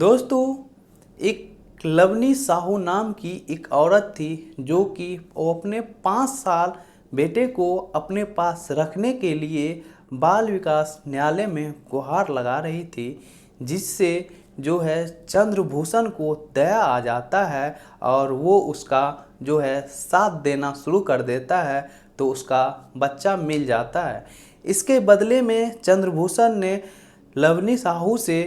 दोस्तों, एक लवनी साहू नाम की एक औरत थी जो कि वो अपने 5 साल बेटे को अपने पास रखने के लिए बाल विकास न्यायालय में गुहार लगा रही थी, जिससे जो है चंद्रभूषण को दया आ जाता है और वो उसका जो है साथ देना शुरू कर देता है, तो उसका बच्चा मिल जाता है। इसके बदले में चंद्रभूषण ने लवनी साहू से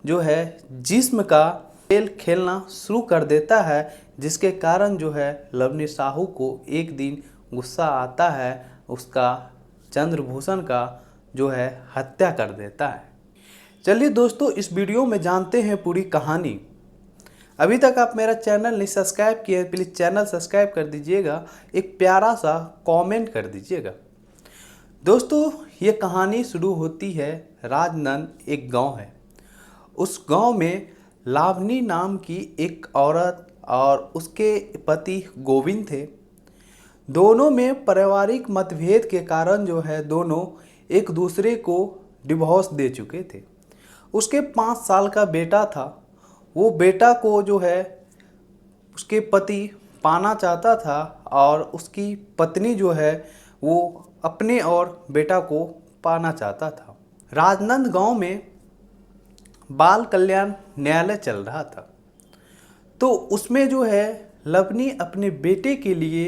जो है जिस्म का खेल खेलना शुरू कर देता है, जिसके कारण जो है लवनी साहू को एक दिन गुस्सा आता है, उसका चंद्रभूषण का जो है हत्या कर देता है। चलिए दोस्तों, इस वीडियो में जानते हैं पूरी कहानी। अभी तक आप मेरा चैनल नहीं सब्सक्राइब किए हैं, प्लीज़ चैनल सब्सक्राइब कर दीजिएगा, एक प्यारा सा कमेंट कर दीजिएगा। दोस्तों, ये कहानी शुरू होती है राजनंद एक गांव है। उस गांव में लावनी नाम की एक औरत और उसके पति गोविंद थे। दोनों में पारिवारिक मतभेद के कारण जो है दोनों एक दूसरे को डिवोर्स दे चुके थे। उसके 5 साल का बेटा था। वो बेटा को जो है उसके पति पाना चाहता था और उसकी पत्नी जो है वो अपने और बेटा को पाना चाहता था। राजनंद गांव में बाल कल्याण न्यायालय चल रहा था, तो उसमें जो है लवनी अपने बेटे के लिए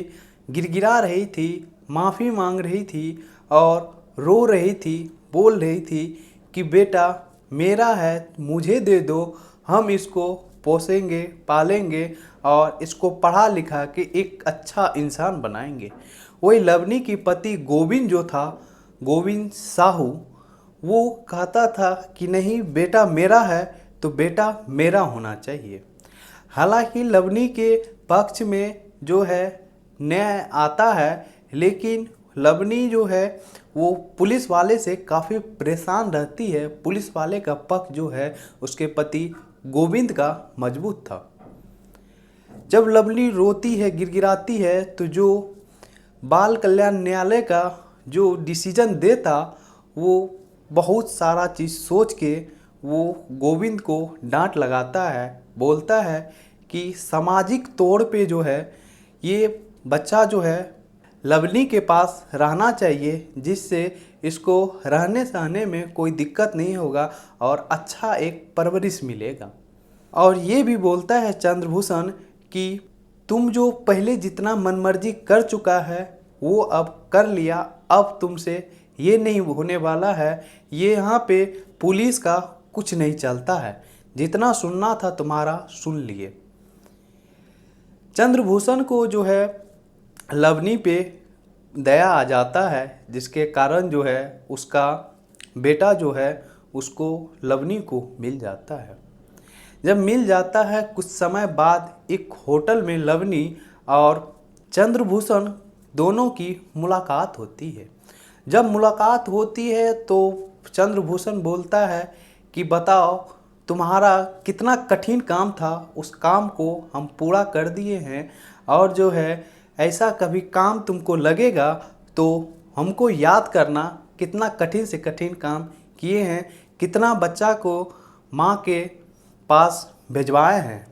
गिड़गिड़ा रही थी, माफ़ी मांग रही थी और रो रही थी, बोल रही थी कि बेटा मेरा है, मुझे दे दो, हम इसको पोसेंगे, पालेंगे और इसको पढ़ा लिखा के एक अच्छा इंसान बनाएंगे। वही लवनी की पति गोविंद जो था, गोविंद साहू, वो कहता था कि नहीं, बेटा मेरा है तो बेटा मेरा होना चाहिए। हालांकि लवनी के पक्ष में जो है न्याय आता है, लेकिन लवनी जो है वो पुलिस वाले से काफ़ी परेशान रहती है। पुलिस वाले का पक्ष जो है उसके पति गोविंद का मजबूत था। जब लवनी रोती है, गिड़गिड़ाती है, तो जो बाल कल्याण न्यायालय का जो डिसीजन देता, वो बहुत सारा चीज़ सोच के वो गोविंद को डांट लगाता है, बोलता है कि सामाजिक तौर पे जो है ये बच्चा जो है लवनी के पास रहना चाहिए, जिससे इसको रहने सहने में कोई दिक्कत नहीं होगा और अच्छा एक परवरिश मिलेगा। और ये भी बोलता है चंद्रभूषण कि तुम जो पहले जितना मनमर्जी कर चुका है वो अब कर लिया, अब तुमसे ये नहीं होने वाला है। ये यहाँ पे पुलिस का कुछ नहीं चलता है, जितना सुनना था तुम्हारा सुन लिए। चंद्रभूषण को जो है लवनी पे दया आ जाता है, जिसके कारण जो है उसका बेटा जो है उसको लवनी को मिल जाता है। जब मिल जाता है, कुछ समय बाद एक होटल में लवनी और चंद्रभूषण दोनों की मुलाकात होती है। जब मुलाकात होती है तो चंद्रभूषण बोलता है कि बताओ तुम्हारा कितना कठिन काम था, उस काम को हम पूरा कर दिए हैं, और जो है ऐसा कभी काम तुमको लगेगा तो हमको याद करना, कितना कठिन से कठिन काम किए हैं, कितना बच्चा को माँ के पास भिजवाए हैं।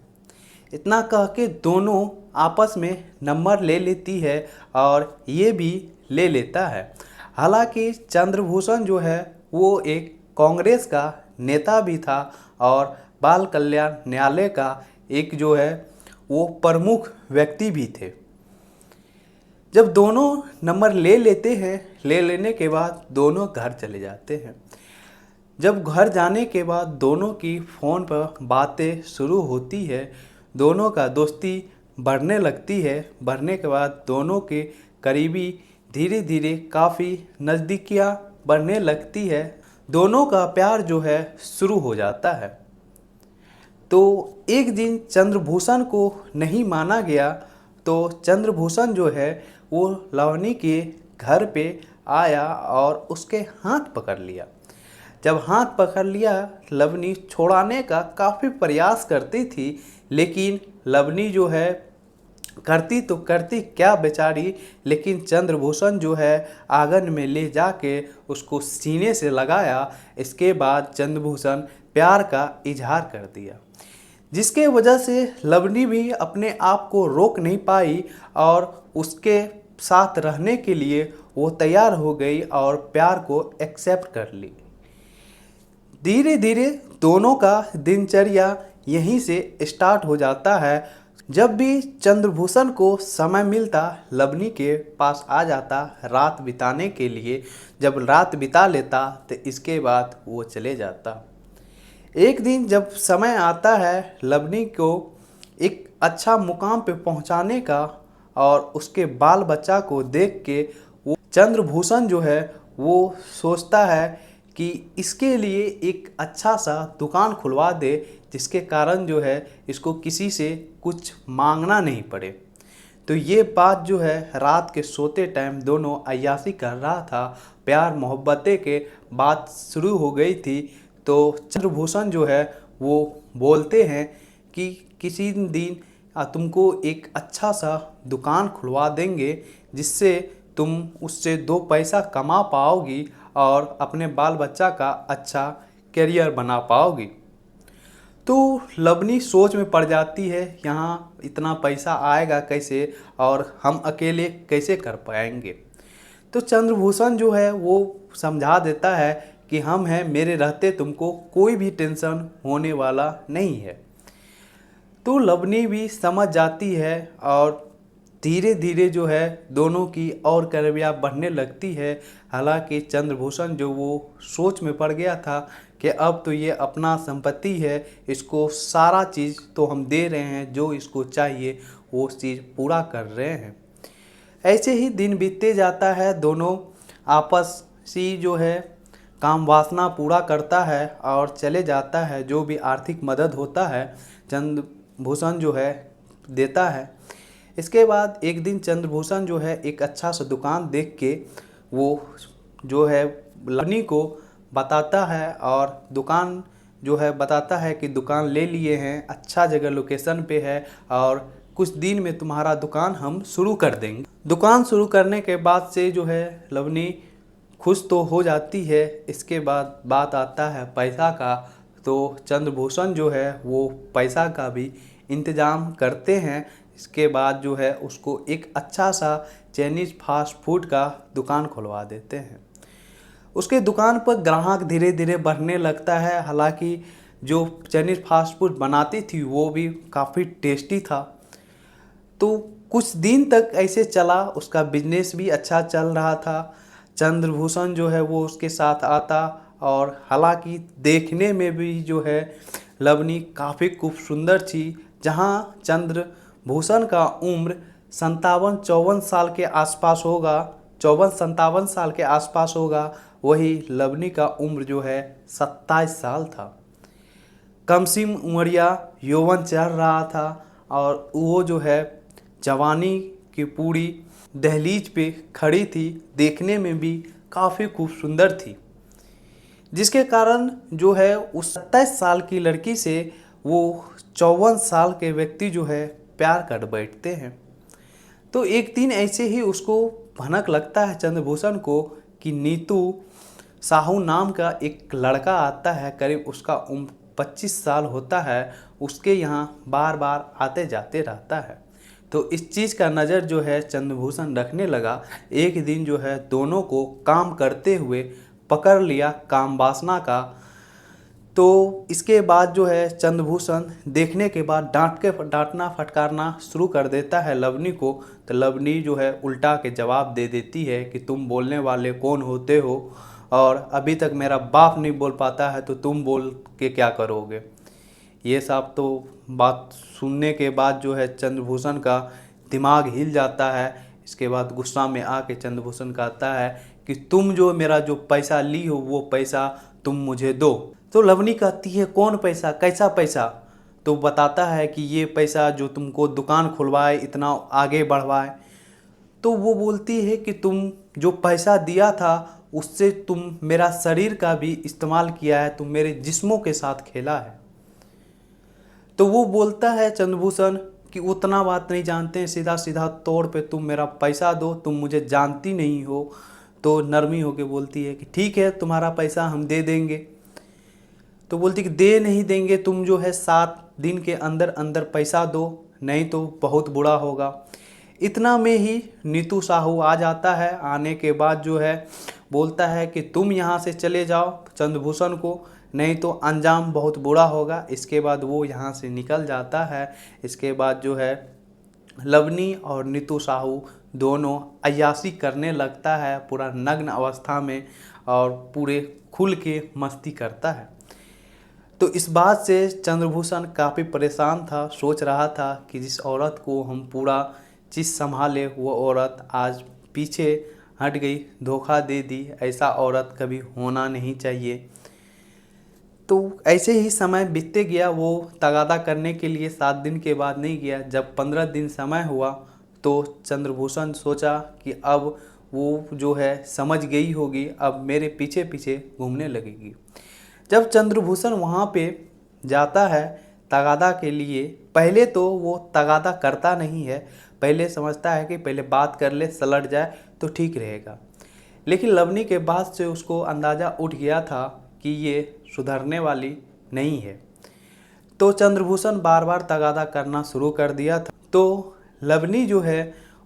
इतना कह के दोनों आपस में नंबर ले लेती है और ये भी ले लेता है। हालांकि चंद्रभूषण जो है वो एक कांग्रेस का नेता भी था और बाल कल्याण न्यायालय का एक जो है वो प्रमुख व्यक्ति भी थे। जब दोनों नंबर ले लेते हैं, ले लेने के बाद दोनों घर चले जाते हैं। जब घर जाने के बाद दोनों की फ़ोन पर बातें शुरू होती है, दोनों का दोस्ती बढ़ने लगती है। बढ़ने के बाद दोनों के करीबी धीरे धीरे काफ़ी नज़दीकियाँ बढ़ने लगती है। दोनों का प्यार जो है शुरू हो जाता है। तो एक दिन चंद्रभूषण को नहीं माना गया, तो चंद्रभूषण जो है वो लवनी के घर पे आया और उसके हाथ पकड़ लिया। जब हाथ पकड़ लिया, लवनी छोड़ाने का काफ़ी प्रयास करती थी, लेकिन लवनी जो है करती तो करती क्या बेचारी, लेकिन चंद्रभूषण जो है आंगन में ले जाके उसको सीने से लगाया। इसके बाद चंद्रभूषण प्यार का इजहार कर दिया, जिसके वजह से लवनी भी अपने आप को रोक नहीं पाई और उसके साथ रहने के लिए वो तैयार हो गई और प्यार को एक्सेप्ट कर ली। धीरे धीरे दोनों का दिनचर्या यहीं से स्टार्ट हो जाता है। जब भी चंद्रभूषण को समय मिलता लवनी के पास आ जाता रात बिताने के लिए। जब रात बिता लेता तो इसके बाद वो चले जाता। एक दिन जब समय आता है लवनी को एक अच्छा मुकाम पे पहुंचाने का और उसके बाल बच्चा को देख के वो चंद्रभूषण जो है वो सोचता है कि इसके लिए एक अच्छा सा दुकान खुलवा दे, जिसके कारण जो है इसको किसी से कुछ मांगना नहीं पड़े। तो ये बात जो है रात के सोते टाइम दोनों अय्याशी कर रहा था, प्यार मोहब्बतें के बात शुरू हो गई थी। तो चंद्रभूषण जो है वो बोलते हैं कि किसी दिन तुमको एक अच्छा सा दुकान खुलवा देंगे, जिससे तुम उससे 2 पैसा कमा पाओगी और अपने बाल बच्चा का अच्छा करियर बना पाओगी। तो लवनी सोच में पड़ जाती है, यहाँ इतना पैसा आएगा कैसे और हम अकेले कैसे कर पाएंगे। तो चंद्रभूषण जो है वो समझा देता है कि हम हैं, मेरे रहते तुमको कोई भी टेंशन होने वाला नहीं है। तो लवनी भी समझ जाती है और धीरे धीरे जो है दोनों की और करीबियाँ बढ़ने लगती है। हालांकि चंद्रभूषण जो वो सोच में पड़ गया था कि अब तो ये अपना संपत्ति है, इसको सारा चीज़ तो हम दे रहे हैं, जो इसको चाहिए वो चीज़ पूरा कर रहे हैं। ऐसे ही दिन बीतते जाता है, दोनों आपसी जो है काम वासना पूरा करता है और चले जाता है। जो भी आर्थिक मदद होता है चंद्रभूषण जो है देता है। इसके बाद एक दिन चंद्रभूषण जो है एक अच्छा सा दुकान देख के वो जो है लवनी को बताता है और दुकान जो है बताता है कि दुकान ले लिए हैं, अच्छा जगह लोकेशन पे है और कुछ दिन में तुम्हारा दुकान हम शुरू कर देंगे। दुकान शुरू करने के बाद से जो है लवनी खुश तो हो जाती है। इसके बाद बात आता है पैसा का। तो चंद्रभूषण जो है वो पैसा का भी इंतज़ाम करते हैं। इसके बाद जो है उसको एक अच्छा सा चाइनीज़ फास्ट फूड का दुकान खुलवा देते हैं। उसके दुकान पर ग्राहक धीरे धीरे बढ़ने लगता है। हालांकि जो चाइनीज़ फास्ट फूड बनाती थी वो भी काफ़ी टेस्टी था। तो कुछ दिन तक ऐसे चला, उसका बिजनेस भी अच्छा चल रहा था। चंद्रभूषण जो है वो उसके साथ आता और हालांकि देखने में भी जो है लवनी काफ़ी खूब सुंदर थी। जहाँ चंद्रभूषण का उम्र 57-54 साल के आसपास होगा, 54-57 साल के आसपास होगा, वही लवनी का उम्र जो है 27 साल था। कमसिम उमरिया यौवन चढ़ रहा था और वो जो है जवानी की पूरी दहलीज पे खड़ी थी, देखने में भी काफ़ी खूब सुंदर थी, जिसके कारण जो है उस 27 साल की लड़की से वो 54 साल के व्यक्ति जो है प्यार कर बैठते हैं। तो एक दिन ऐसे ही उसको भनक लगता है चंद्रभूषण को कि नीतू साहू नाम का एक लड़का आता है, करीब उसका उम्र 25 साल होता है, उसके यहाँ बार बार आते जाते रहता है। तो इस चीज़ का नज़र जो है चंद्रभूषण रखने लगा। एक दिन जो है दोनों को काम करते हुए पकड़ लिया काम वासना का। तो इसके बाद जो है चंद्रभूषण देखने के बाद डांटना फटकारना शुरू कर देता है लवनी को। तो लवनी जो है उल्टा के जवाब दे देती है कि तुम बोलने वाले कौन होते हो, और अभी तक मेरा बाप नहीं बोल पाता है तो तुम बोल के क्या करोगे। ये सब तो बात सुनने के बाद जो है चंद्रभूषण का दिमाग हिल जाता है। इसके बाद गुस्सा में आके चंद्रभूषण कहता है कि तुम जो मेरा जो पैसा ली हो वो पैसा तुम मुझे दो। तो लवनी कहती है कौन पैसा, कैसा पैसा। तो बताता है कि ये पैसा जो तुमको दुकान खुलवाए, इतना आगे बढ़वाए। तो वो बोलती है कि तुम जो पैसा दिया था उससे तुम मेरा शरीर का भी इस्तेमाल किया है, तुम मेरे जिस्मों के साथ खेला है। तो वो बोलता है चंद्रभूषण कि उतना बात नहीं जानते हैं, सीधा सीधा तौर पे तुम मेरा पैसा दो, तुम मुझे जानती नहीं हो। तो नरमी होके बोलती है कि ठीक है तुम्हारा पैसा हम दे देंगे। तो बोलती कि दे नहीं देंगे, तुम जो है 7 दिन के अंदर अंदर पैसा दो, नहीं तो बहुत बुरा होगा। इतना में ही नीतू साहू आ जाता है। आने के बाद जो है बोलता है कि तुम यहाँ से चले जाओ चंद्रभूषण को, नहीं तो अंजाम बहुत बुरा होगा। इसके बाद वो यहाँ से निकल जाता है। इसके बाद जो है लवनी और नीतू साहू दोनों अय्याशी करने लगता है पूरा नग्न अवस्था में, और पूरे खुल के मस्ती करता है। तो इस बात से चंद्रभूषण काफ़ी परेशान था, सोच रहा था कि जिस औरत को हम पूरा चीज़ संभाले वो औरत आज पीछे हट गई, धोखा दे दी। ऐसा औरत कभी होना नहीं चाहिए। तो ऐसे ही समय बीतते गया। वो तगादा करने के लिए 7 दिन के बाद नहीं गया। जब 15 दिन समय हुआ तो चंद्रभूषण सोचा कि अब वो जो है समझ गई होगी, अब मेरे पीछे पीछे घूमने लगेगी। जब चंद्रभूषण वहाँ पे जाता है तगादा के लिए, पहले तो वो तगादा करता नहीं है, पहले समझता है कि पहले बात कर ले, सलट जाए तो ठीक रहेगा। लेकिन लवनी के बाद से उसको अंदाज़ा उठ गया था कि ये सुधरने वाली नहीं है। तो चंद्रभूषण बार बार तगादा करना शुरू कर दिया था। तो लवनी जो है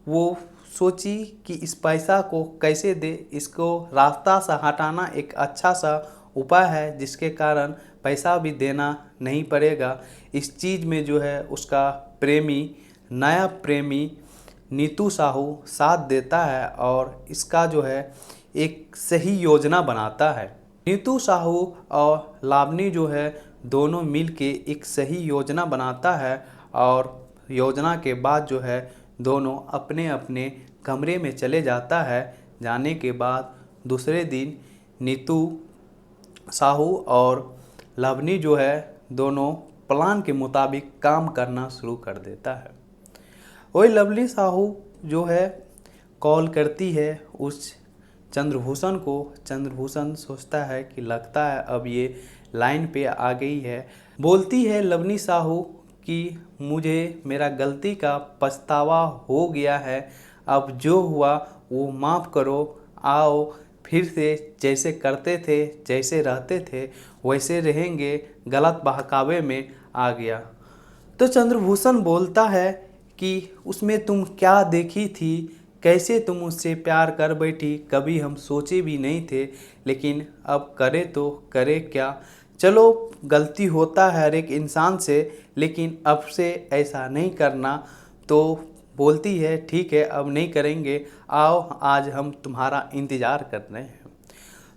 वो सोची कि इस पैसा को कैसे दे, इसको रास्ता सा हटाना एक अच्छा सा उपाय है जिसके कारण पैसा भी देना नहीं पड़ेगा। इस चीज़ में जो है उसका प्रेमी, नया प्रेमी नीतू साहू साथ देता है और इसका जो है एक सही योजना बनाता है। नीतू साहू और लावनी जो है दोनों मिल के एक सही योजना बनाता है, और योजना के बाद जो है दोनों अपने अपने कमरे में चले जाता है। जाने के बाद दूसरे दिन नीतू साहू और लावनी जो है दोनों प्लान के मुताबिक काम करना शुरू कर देता है। वही लवली साहू जो है कॉल करती है उस चंद्रभूषण को। चंद्रभूषण सोचता है कि लगता है अब ये लाइन पे आ गई है। बोलती है लवनी साहू कि मुझे मेरा गलती का पछतावा हो गया है, अब जो हुआ वो माफ़ करो, आओ फिर से जैसे करते थे, जैसे रहते थे वैसे रहेंगे। गलत बहकावे में आ गया। तो चंद्रभूषण बोलता है कि उसमें तुम क्या देखी थी, कैसे तुम उससे प्यार कर बैठी, कभी हम सोचे भी नहीं थे, लेकिन अब करे तो करे क्या। चलो गलती होता है हर एक इंसान से, लेकिन अब से ऐसा नहीं करना। तो बोलती है ठीक है अब नहीं करेंगे, आओ आज हम तुम्हारा इंतज़ार कर रहे हैं।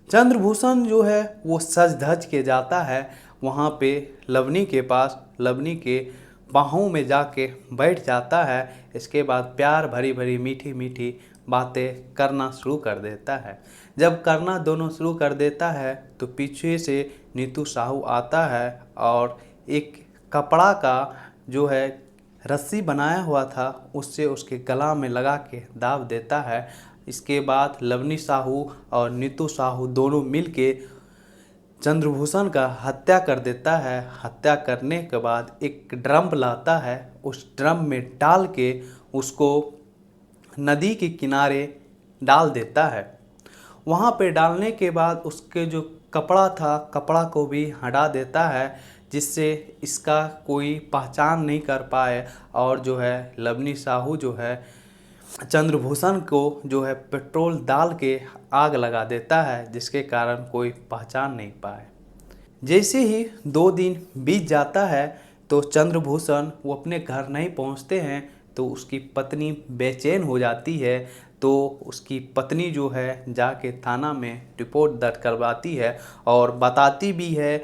चंद्रभूषण जो है वो सज धज के जाता है वहाँ पे लवनी के पास, लवनी के बाहों में जाके बैठ जाता है। इसके बाद प्यार भरी भरी मीठी मीठी बातें करना शुरू कर देता है। जब करना दोनों शुरू कर देता है तो पीछे से नीतू साहू आता है और एक कपड़ा का जो है रस्सी बनाया हुआ था उससे उसके गला में लगा के दाब देता है। इसके बाद लवनी साहू और नीतू साहू दोनों मिलके चंद्रभूषण का हत्या कर देता है। हत्या करने के बाद एक ड्रम लाता है, उस ड्रम में डाल के उसको नदी के किनारे डाल देता है। वहाँ पे डालने के बाद उसके जो कपड़ा था, कपड़ा को भी हटा देता है जिससे इसका कोई पहचान नहीं कर पाए। और जो है लवनी साहू जो है चंद्रभूषण को जो है पेट्रोल डाल के आग लगा देता है जिसके कारण कोई पहचान नहीं पाए। जैसे ही 2 दिन बीत जाता है तो चंद्रभूषण वो अपने घर नहीं पहुंचते हैं तो उसकी पत्नी बेचैन हो जाती है। तो उसकी पत्नी जो है जाके थाना में रिपोर्ट दर्ज करवाती है और बताती भी है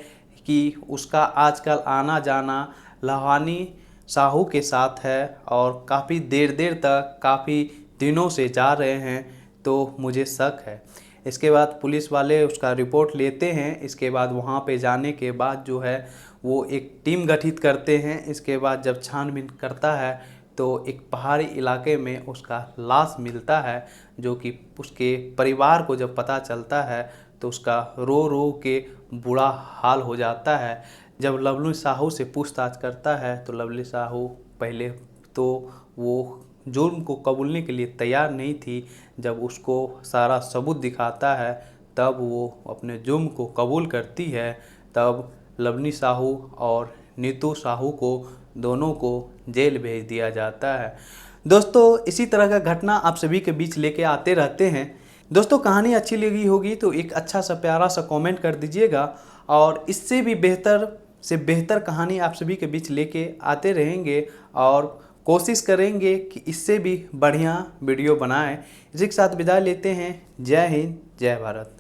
कि उसका आजकल आना जाना लहानी साहू के साथ है और काफ़ी देर तक काफ़ी दिनों से जा रहे हैं, तो मुझे शक है। इसके बाद पुलिस वाले उसका रिपोर्ट लेते हैं। इसके बाद वहाँ पे जाने के बाद जो है वो एक टीम गठित करते हैं। इसके बाद जब छानबीन करता है तो एक पहाड़ी इलाके में उसका लाश मिलता है, जो कि उसके परिवार को जब पता चलता है तो उसका रो रो के बुरा हाल हो जाता है। जब लवली साहू से पूछताछ करता है तो लवली साहू पहले तो वो जुर्म को कबूलने के लिए तैयार नहीं थी। जब उसको सारा सबूत दिखाता है तब वो अपने जुर्म को कबूल करती है। तब लवनी साहू और नीतू साहू को दोनों को जेल भेज दिया जाता है। दोस्तों इसी तरह का घटना आप सभी के बीच लेके आते रहते हैं। दोस्तों कहानी अच्छी लगी होगी तो एक अच्छा सा प्यारा सा कमेंट कर दीजिएगा, और इससे भी बेहतर से बेहतर कहानी आप सभी के बीच लेके आते रहेंगे और कोशिश करेंगे कि इससे भी बढ़िया वीडियो बनाएं। इसी के साथ विदा लेते हैं। जय हिंद, जय भारत।